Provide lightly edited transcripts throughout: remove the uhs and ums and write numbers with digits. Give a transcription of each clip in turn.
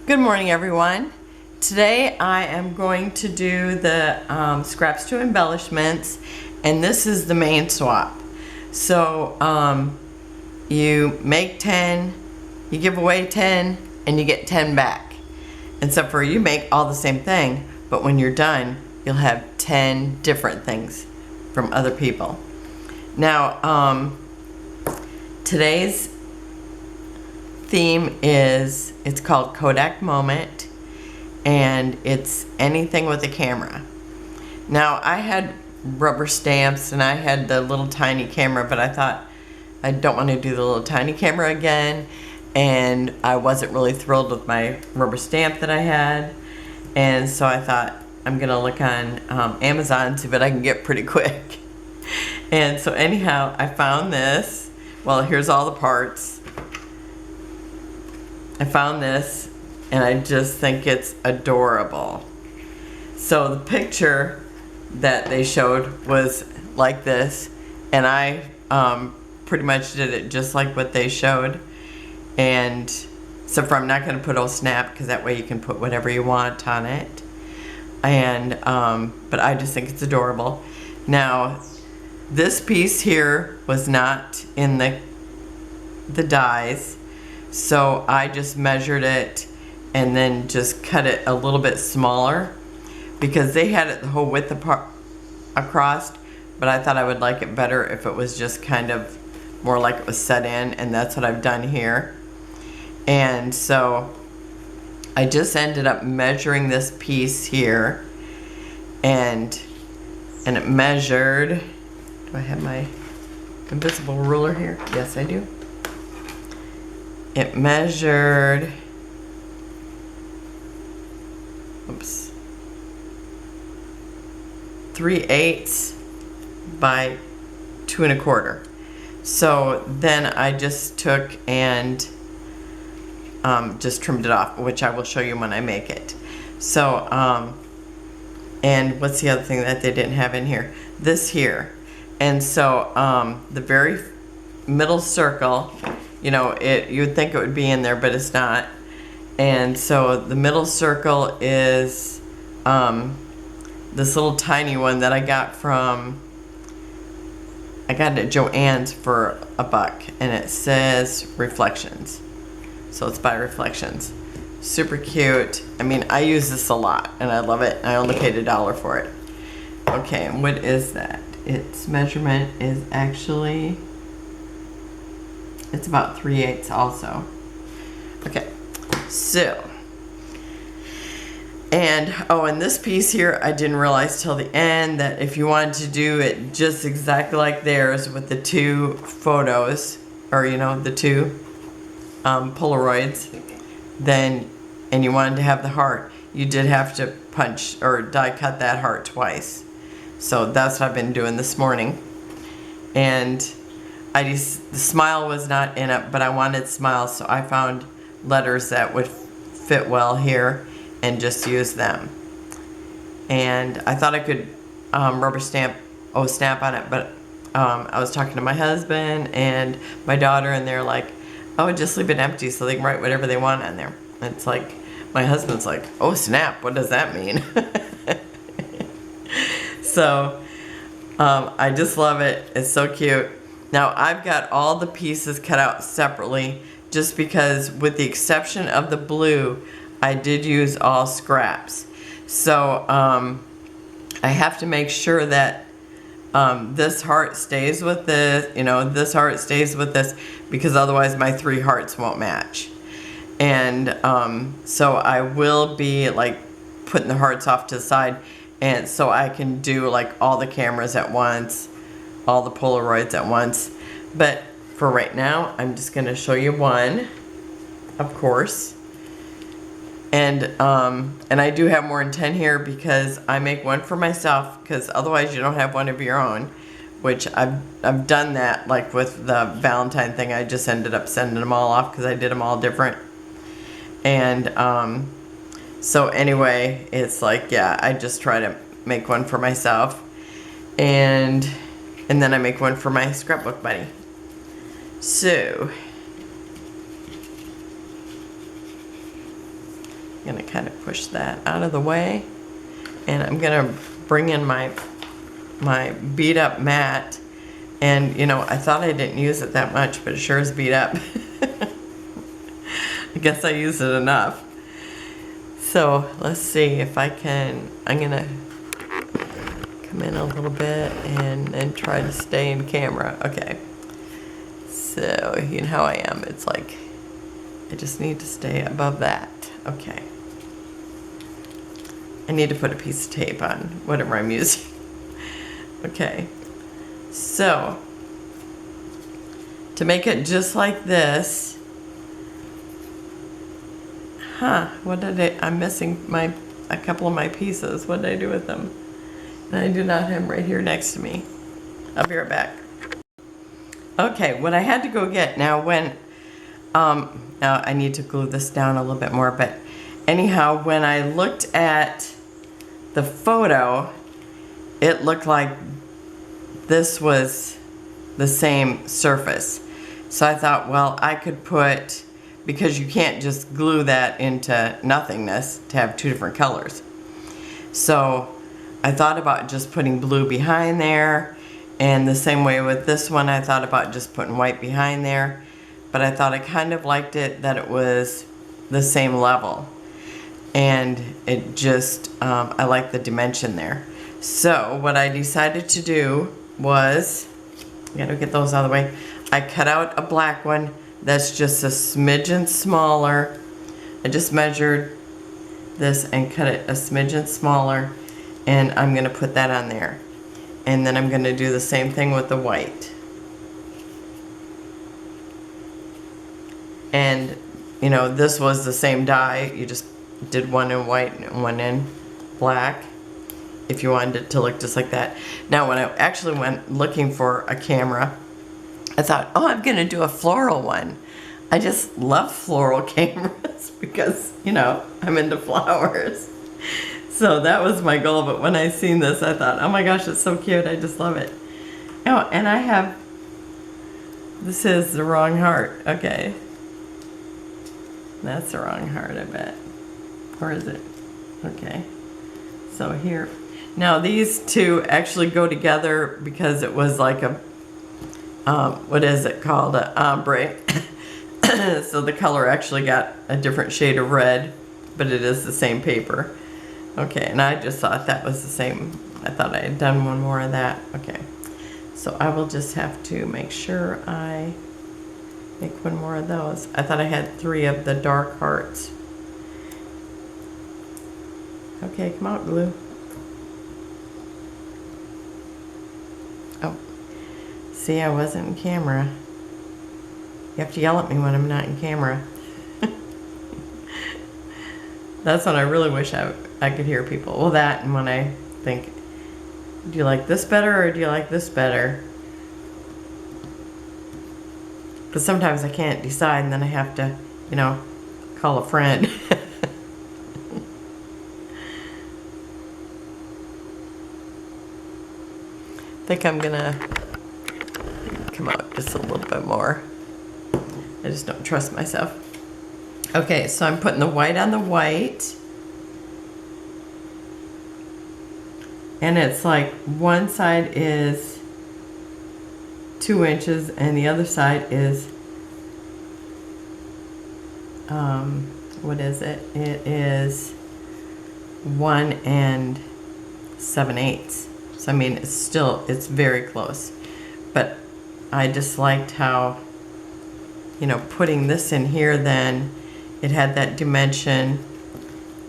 Good morning, everyone. Today I am going to do the scraps to embellishments, and this is the main swap. So you make 10, you give away 10, and you get 10 back. Except for you make all the same thing, but when you're done, you'll have 10 different things from other people. Now, today's theme is, it's called Kodak Moment, and it's anything with a camera. Now, I had rubber stamps and I had the little tiny camera, but I thought I don't want to do the little tiny camera again, and I wasn't really thrilled with my rubber stamp that I had, and so I thought I'm gonna look on Amazon, see what I can get pretty quick. And so anyhow, I found this. Well, here's all the parts. I found this, and I just think it's adorable. So the picture that they showed was like this, and I pretty much did it just like what they showed. And except for I'm not going to put snap, because that way you can put whatever you want on it. And but I just think it's adorable. Now, this piece here was not in the dies. So I just measured it and then just cut it a little bit smaller, because they had it the whole width across, but I thought I would like it better if it was just kind of more like it was set in, and that's what I've done here. And so I just ended up measuring this piece here, and it measured, do I have my invisible ruler here? Yes, I do. It measured, oops, 3/8 by 2 1/4. So then I just took and just trimmed it off, which I will show you when I make it. So, and what's the other thing that they didn't have in here? This here. And so the very middle circle, you know, you'd think it would be in there, but it's not. And so the middle circle is this little tiny one that I got it at Joann's for $1, and it says Reflections. So it's by Reflections. Super cute. I mean, I use this a lot and I love it. I only paid $1 for it. Okay, and what is that? Its measurement is actually, it's about 3/8 also. Okay, so, and this piece here, I didn't realize till the end that if you wanted to do it just exactly like theirs with the 2 photos, or you know, the 2 Polaroids, then, and you wanted to have the heart, you did have to punch or die cut that heart twice. So that's what I've been doing this morning. And the smile was not in it, but I wanted smiles, so I found letters that would fit well here and just use them. And I thought I could rubber stamp snap on it, but I was talking to my husband and my daughter, and they're like, oh, just leave it empty so they can write whatever they want on there. And it's like, my husband's like, oh snap, what does that mean? So I just love it. It's so cute. Now I've got all the pieces cut out separately, just because with the exception of the blue, I did use all scraps. So I have to make sure that this heart stays with this, you know, this heart stays with this, because otherwise my 3 hearts won't match. And so I will be like putting the hearts off to the side, and so I can do like all the cameras at once, all the Polaroids at once. But for right now, I'm just going to show you one, of course. And I do have more than 10 here, because I make one for myself, because otherwise you don't have one of your own, which I've done that, like with the Valentine thing. I just ended up sending them all off because I did them all different. And so anyway, it's like, yeah, I just try to make one for myself, and then I make one for my scrapbook buddy. So I'm gonna kind of push that out of the way, and I'm gonna bring in my beat up mat. And you know, I thought I didn't use it that much, but it sure is beat up. I guess I used it enough. So let's see if I can, I'm gonna come in a little bit and then try to stay in camera. Okay. So you know how I am. It's like, I just need to stay above that. Okay. I need to put a piece of tape on whatever I'm using. Okay. So, to make it just like this, what did I'm missing a couple of my pieces. What did I do with them? And I do not have them right here next to me. I'll be right back. Okay, what I had to go get now now I need to glue this down a little bit more, but anyhow, when I looked at the photo, it looked like this was the same surface. So I thought, well, I could put, because you can't just glue that into nothingness to have two different colors. So I thought about just putting blue behind there, and the same way with this one, I thought about just putting white behind there, but I thought I kind of liked it that it was the same level. And it just, I like the dimension there. So what I decided to do was, I gotta get those out of the way. I cut out a black one that's just a smidgen smaller. I just measured this and cut it a smidgen smaller, and I'm gonna put that on there. And then I'm gonna do the same thing with the white. And you know, this was the same dye. You just did one in white and one in black if you wanted it to look just like that. Now when I actually went looking for a camera, I thought, oh, I'm gonna do a floral one. I just love floral cameras because, you know, I'm into flowers. So that was my goal, but when I seen this, I thought, oh my gosh, it's so cute, I just love it. Oh, and I have, this is the wrong heart, okay. That's the wrong heart, I bet. Or is it? Okay. So here, now these two actually go together because it was like a, what is it called? A ombre. So the color actually got a different shade of red, but it is the same paper. Okay, and I just thought that was the same. I thought I had done one more of that. Okay, so I will just have to make sure I make one more of those. I thought I had 3 of the dark hearts. Okay, come out, glue. Oh, see, I wasn't in camera. You have to yell at me when I'm not in camera. That's when I really wish I could hear people. Well, that and when I think, do you like this better or do you like this better? But sometimes I can't decide and then I have to, you know, call a friend. I think I'm gonna come out just a little bit more. I just don't trust myself. Okay, so I'm putting the white on the white. And it's like one side is 2 inches and the other side is, what is it? It is 1 7/8. So I mean, it's very close. But I just liked how, you know, putting this in here, then it had that dimension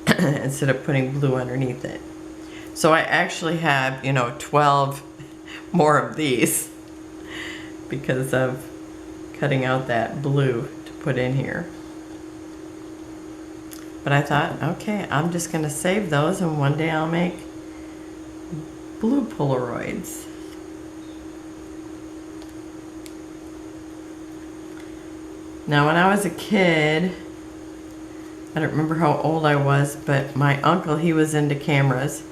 instead of putting blue underneath it. So I actually have, you know, 12 more of these because of cutting out that blue to put in here. But I thought, okay, I'm just gonna save those and one day I'll make blue Polaroids. Now when I was a kid, I don't remember how old I was, but my uncle, he was into cameras.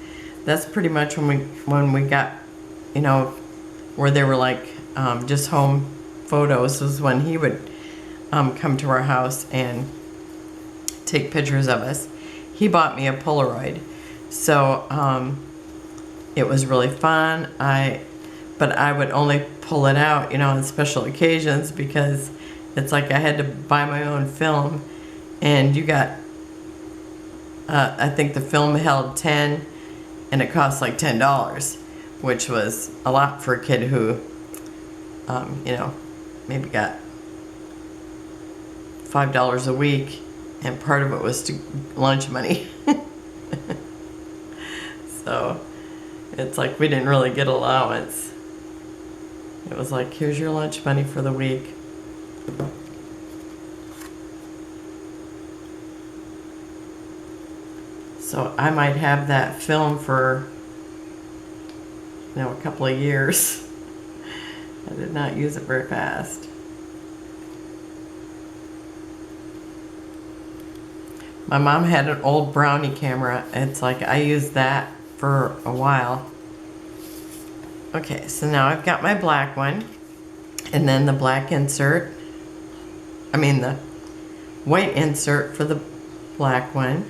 That's pretty much when we got, you know, where they were like just home photos, was when he would come to our house and take pictures of us. he bought me a Polaroid. So it was really fun. But I would only pull it out, you know, on special occasions because it's like I had to buy my own film, and you got, I think the film held 10, and it cost like $10, which was a lot for a kid who, you know, maybe got $5 a week, and part of it was to lunch money. So it's like we didn't really get allowance. It was like, here's your lunch money for the week. So I might have that film for, you know, a couple of years. I did not use it very fast. My mom had an old Brownie camera. It's like I used that for a while. Okay, so now I've got my black one, and then the black insert, I mean the white insert for the black one.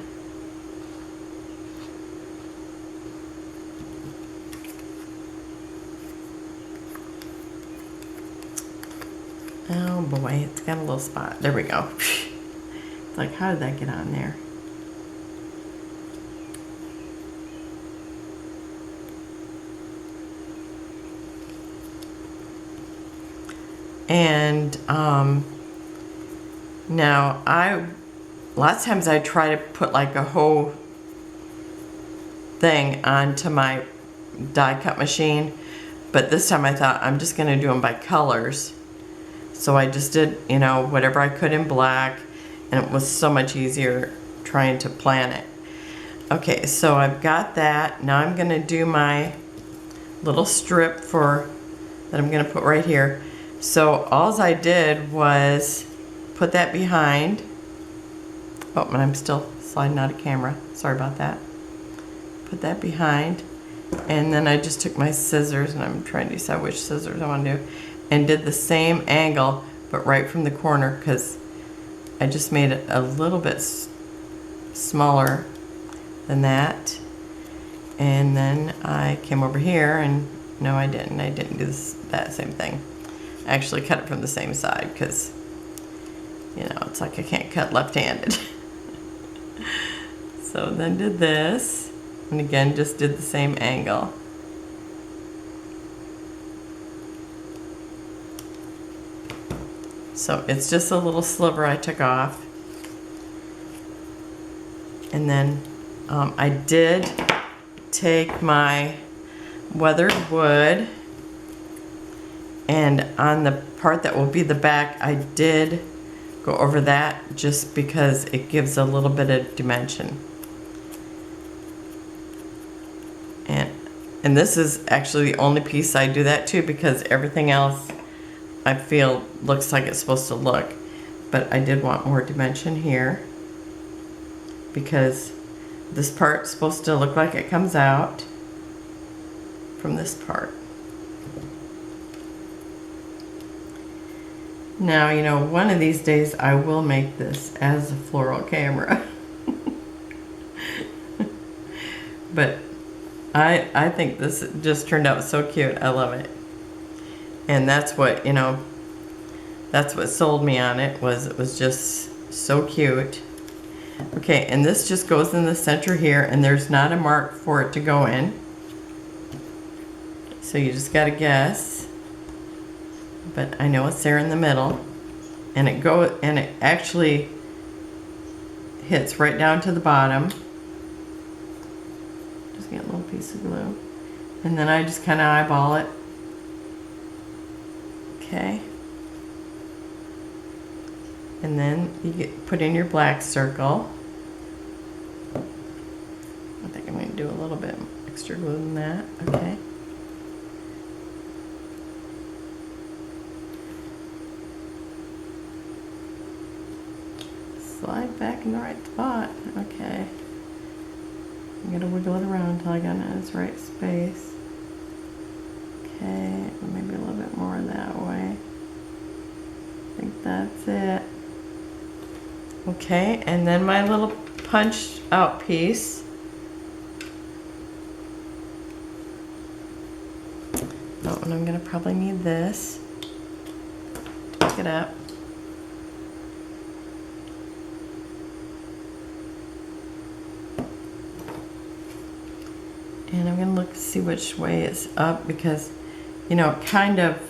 Oh boy, it's got a little spot. There we go. It's like, how did that get on there? And now lots of times I try to put like a whole thing onto my die cut machine, but this time I thought I'm just gonna do them by colors. So I just did, you know, whatever I could in black, and it was so much easier trying to plan it. Okay, so I've got that. Now I'm gonna do my little strip that I'm gonna put right here. So all I did was put that behind. Oh, and I'm still sliding out of camera. Sorry about that. Put that behind. And then I just took my scissors, and I'm trying to decide which scissors I want to do, and did the same angle, but right from the corner, because I just made it a little bit smaller than that. And then I came over here, and no, I didn't. I didn't do that same thing. I actually cut it from the same side because, you know, it's like I can't cut left-handed. So then did this, and again just did the same angle. So it's just a little sliver I took off. And then I did take my weathered wood, and on the part that will be the back, I did go over that just because it gives a little bit of dimension. And this is actually the only piece I do that to, because everything else I feel looks like it's supposed to look. But I did want more dimension here, because this part's supposed to look like it comes out from this part. Now, you know, one of these days I will make this as a floral camera. But I think this just turned out so cute. I love it. And that's what, you know, that's what sold me on it, was it was just so cute. Okay, and this just goes in the center here, and there's not a mark for it to go in. So you just gotta guess. But I know it's there in the middle. And it actually hits right down to the bottom. Just get a little piece of glue. And then I just kind of eyeball it. Okay. And then you put in your black circle. I think I'm going to do a little bit extra glue than that. Okay. Slide back in the right spot. Okay. I'm going to wiggle it around until I got it in its right space. Okay, maybe a little bit more that way. I think that's it. Okay, and then my little punched out piece. Oh, and I'm gonna probably need this. Pick it up. And I'm gonna look, see which way it's up, because, you know, it kind of,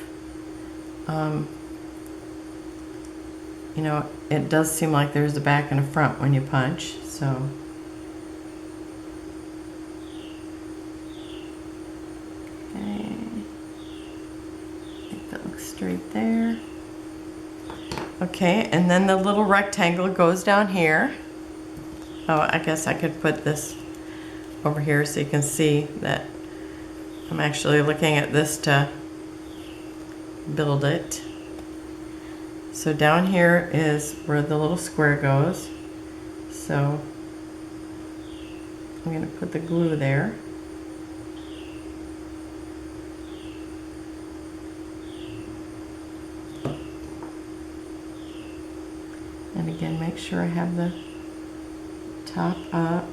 you know, it does seem like there's a back and a front when you punch, so. Okay, I think that looks straight there. Okay, and then the little rectangle goes down here. Oh, I guess I could put this over here so you can see that I'm actually looking at this to build it. So down here is where the little square goes. So I'm going to put the glue there. And again, make sure I have the top up.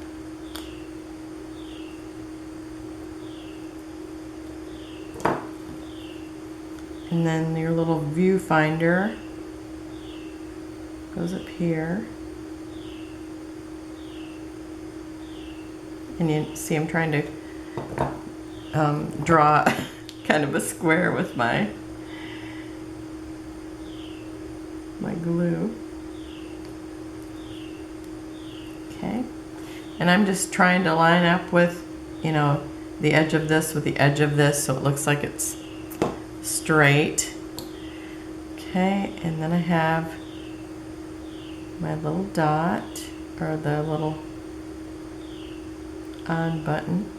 And then your little viewfinder goes up here. And you see I'm trying to draw kind of a square with my glue. Okay. And I'm just trying to line up with, you know, the edge of this with the edge of this so it looks like it's straight. Okay, and then I have my little dot, or the little on button.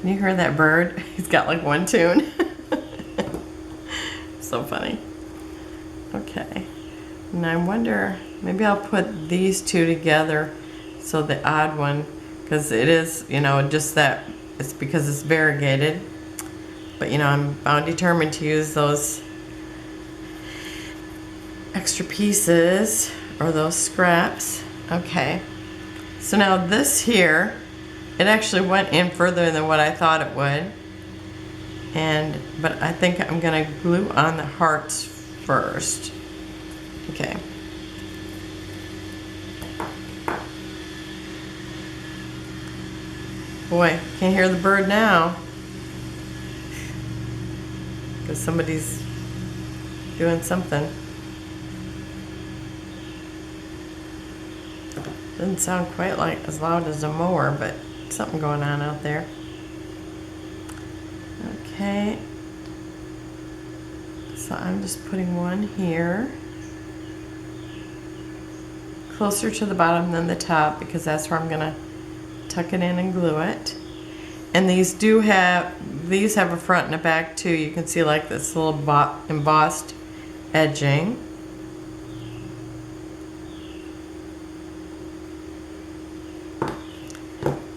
Can you hear that bird? He's got like one tune. So funny. Okay. And I wonder, maybe I'll put these two together, so the odd one, because it is, you know, just that, it's because it's variegated. But, you know, I'm bound determined to use those extra pieces, or those scraps. Okay. So now this here, it actually went in further than what I thought it would. But I think I'm gonna glue on the hearts first. Okay. Boy, can't hear the bird now. Because somebody's doing something. Doesn't sound quite like as loud as a mower, but something going on out there. Okay. So I'm just putting one here. Closer to the bottom than the top, because that's where I'm gonna tuck it in and glue it. And these have a front and a back too. You can see like this little embossed edging.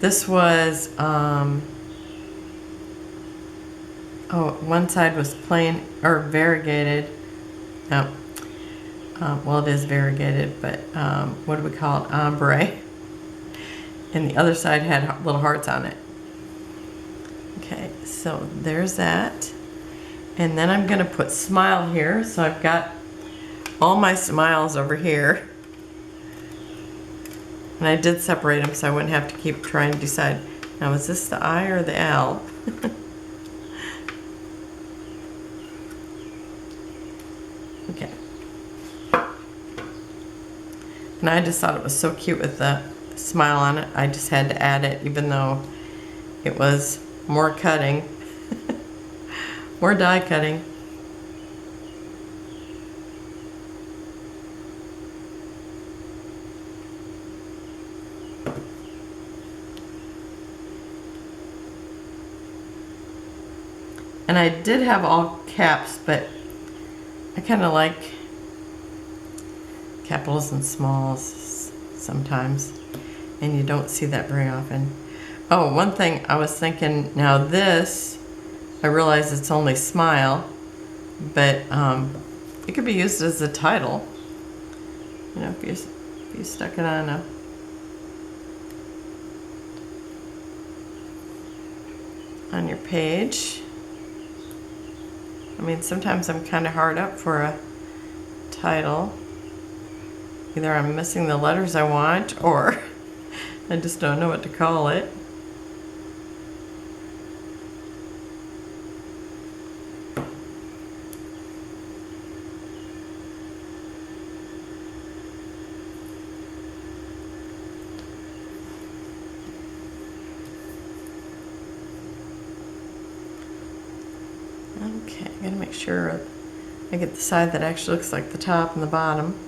This was, one side was plain, or variegated. No, well, it is variegated, but what do we call it? Ombre. And the other side had little hearts on it. Okay, so there's that. And then I'm gonna put smile here. So I've got all my smiles over here. And I did separate them so I wouldn't have to keep trying to decide, now is this the I or the L? Okay. And I just thought it was so cute with the smile on it. I just had to add it, even though it was more cutting, more die cutting. And I did have all caps, but I kind of like capitals and smalls sometimes, and you don't see that very often. Oh, one thing I was thinking, now this I realize it's only smile, but it could be used as a title. You know, if you stuck it on your page. I mean, sometimes I'm kind of hard up for a title. Either I'm missing the letters I want, or I just don't know what to call it. Okay, I gotta make sure I get the side that actually looks like the top and the bottom.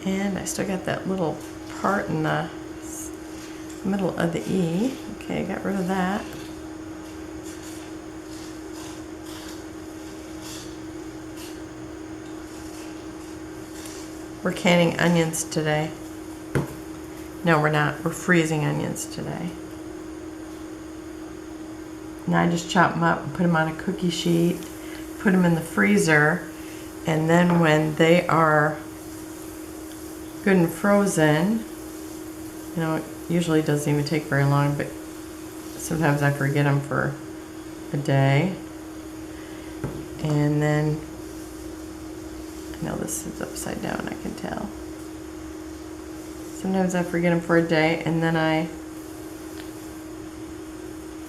And I still got that little part in the middle of the E. Okay, I got rid of that. We're canning onions today. No, we're not. We're freezing onions today. And I just chop them up and put them on a cookie sheet, put them in the freezer, and then when they are good and frozen, you know, it usually doesn't even take very long, but sometimes I forget them for a day. And then, I know this is upside down, I can tell. Sometimes I forget them for a day, and then I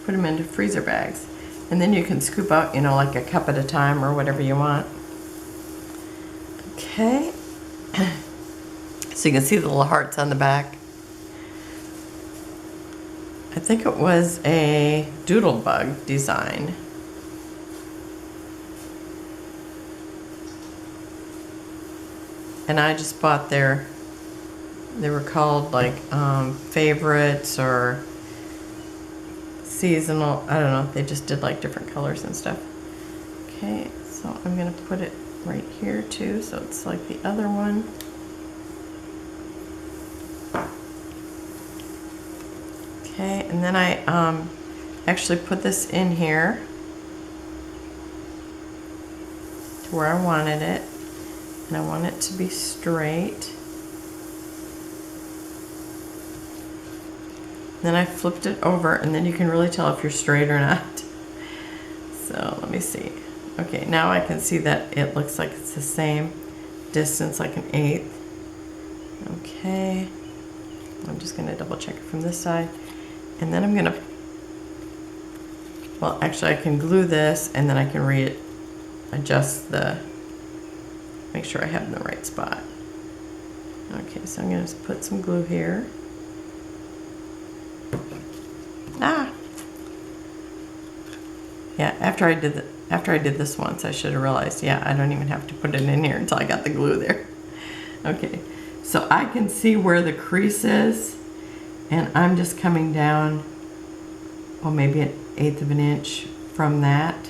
put them into freezer bags. And then you can scoop out, you know, like a cup at a time or whatever you want. Okay. So you can see the little hearts on the back. I think it was a doodle bug design. And I just bought they were called like favorites or seasonal, I don't know, they just did like different colors and stuff. Okay, so I'm gonna put it right here too, so it's like the other one. Okay, and then I actually put this in here to where I wanted it, and I want it to be straight. Then I flipped it over, and then you can really tell if you're straight or not. So let me see. Okay, now I can see that it looks like it's the same distance, like 1/8. Okay, I'm just gonna double check it from this side. And then I'm gonna, well, actually I can glue this, and then I can adjust make sure I have it in the right spot. Okay, so I'm gonna put some glue here. Yeah, after I did this once, I should have realized, yeah, I don't even have to put it in here until I got the glue there. Okay, so I can see where the crease is, and I'm just coming down, well, maybe 1/8 of an inch from that.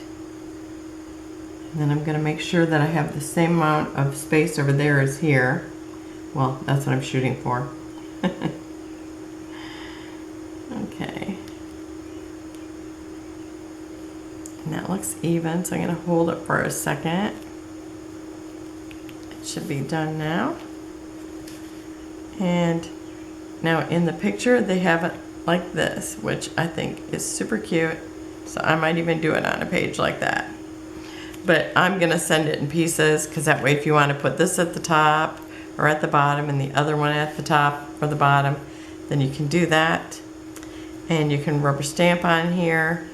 And then I'm gonna make sure that I have the same amount of space over there as here. Well, that's what I'm shooting for. Okay. And that looks even, so I'm gonna hold it for a second. It should be done now. And now in the picture, they have it like this, which I think is super cute. So I might even do it on a page like that. But I'm gonna send it in pieces, because that way if you wanna put this at the top or at the bottom and the other one at the top or the bottom, then you can do that. And you can rubber stamp on here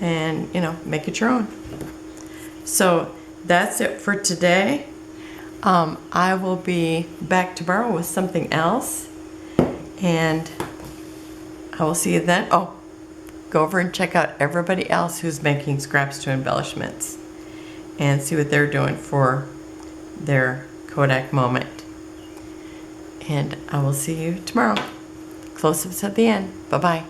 and, you know, make it your own. So that's it for today. I will be back tomorrow with something else, and I will see you then. Oh, go over and check out everybody else who's making scraps to embellishments and see what they're doing for their Kodak Moment. And I will see you tomorrow. Close-ups at the end. Bye-bye.